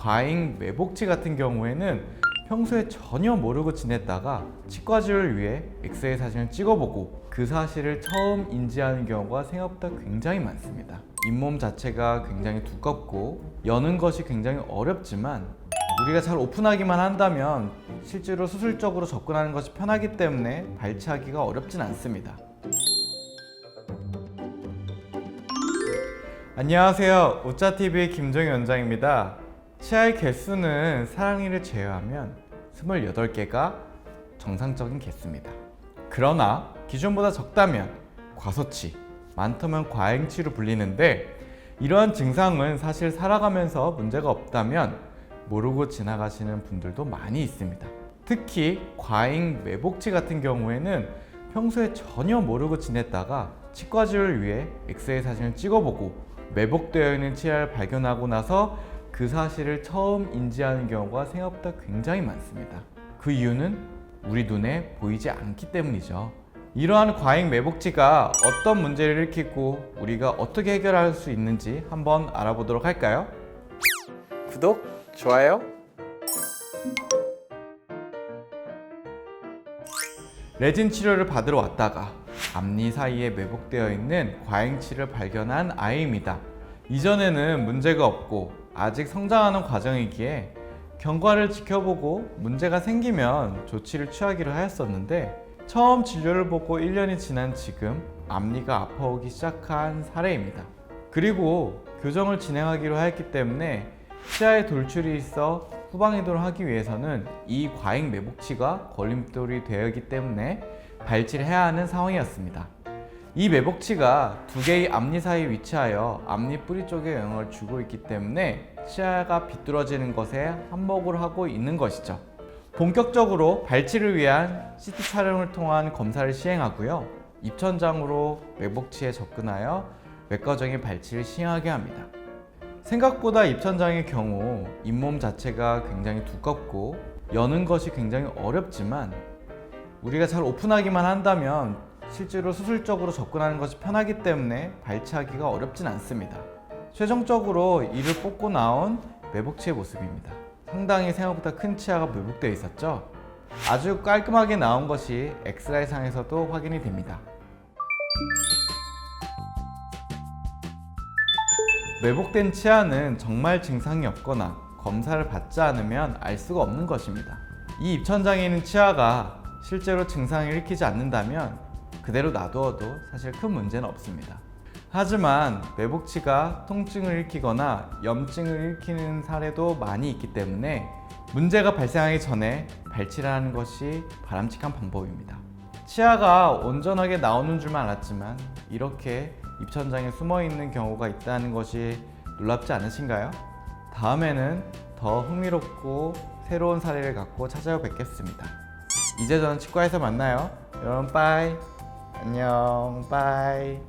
과잉 매복치 같은 경우에는 평소에 전혀 모르고 지냈다가 치과주를 위해 엑스레이 사진을 찍어보고 그 사실을 처음 인지하는 경우가 생각보다 굉장히 많습니다. 잇몸 자체가 굉장히 두껍고 여는 것이 굉장히 어렵지만 우리가 잘 오픈하기만 한다면 실제로 수술적으로 접근하는 것이 편하기 때문에 발치하기가 어렵진 않습니다. 안녕하세요. 오짜TV의 김종희 원장입니다. 치아의 개수는 사랑니를 제외하면 28개가 정상적인 개수입니다. 그러나 기준보다 적다면 과소치, 많다면 과잉치로 불리는데 이러한 증상은 사실 살아가면서 문제가 없다면 모르고 지나가시는 분들도 많이 있습니다. 특히 과잉 매복치 같은 경우에는 평소에 전혀 모르고 지냈다가 치과주를 위해 엑스레이 사진을 찍어보고 매복되어 있는 치아를 발견하고 나서 그 사실을 처음 인지하는 경우가 생각보다 굉장히 많습니다. 그 이유는 우리 눈에 보이지 않기 때문이죠. 이러한 과잉 매복치가 어떤 문제를 일으키고 우리가 어떻게 해결할 수 있는지 한번 알아보도록 할까요? 구독, 좋아요. 레진 치료를 받으러 왔다가 앞니 사이에 매복되어 있는 과잉치를 발견한 아이입니다. 이전에는 문제가 없고 아직 성장하는 과정이기에 경과를 지켜보고 문제가 생기면 조치를 취하기로 하였었는데 처음 진료를 보고 1년이 지난 지금 앞니가 아파오기 시작한 사례입니다. 그리고 교정을 진행하기로 하였기 때문에 치아에 돌출이 있어 후방 이동을 하기 위해서는 이 과잉 매복치가 걸림돌이 되었기 때문에 발치를 해야 하는 상황이었습니다. 이 매복치가 두 개의 앞니 사이에 위치하여 앞니 뿌리 쪽에 영향을 주고 있기 때문에 치아가 비뚤어지는 것에 한몫을 하고 있는 것이죠. 본격적으로 발치를 위한 CT 촬영을 통한 검사를 시행하고요. 입천장으로 매복치에 접근하여 외과적인 발치를 시행하게 합니다. 생각보다 입천장의 경우 잇몸 자체가 굉장히 두껍고 여는 것이 굉장히 어렵지만 우리가 잘 오픈하기만 한다면 실제로 수술적으로 접근하는 것이 편하기 때문에 발치하기가 어렵진 않습니다. 최종적으로 이를 뽑고 나온 매복치의 모습입니다. 상당히 생각보다 큰 치아가 매복되어 있었죠. 아주 깔끔하게 나온 것이 엑스라이 상에서도 확인이 됩니다. 매복된 치아는 정말 증상이 없거나 검사를 받지 않으면 알 수가 없는 것입니다. 이 입천장에 있는 치아가 실제로 증상을 일으키지 않는다면 그대로 놔두어도 사실 큰 문제는 없습니다. 하지만 매복치가 통증을 일으키거나 염증을 일으키는 사례도 많이 있기 때문에 문제가 발생하기 전에 발치를 하는 것이 바람직한 방법입니다. 치아가 온전하게 나오는 줄만 알았지만 이렇게 입천장에 숨어있는 경우가 있다는 것이 놀랍지 않으신가요? 다음에는 더 흥미롭고 새로운 사례를 갖고 찾아뵙겠습니다. 이제 저는 치과에서 만나요. 여러분 빠이. 안녕 빠이.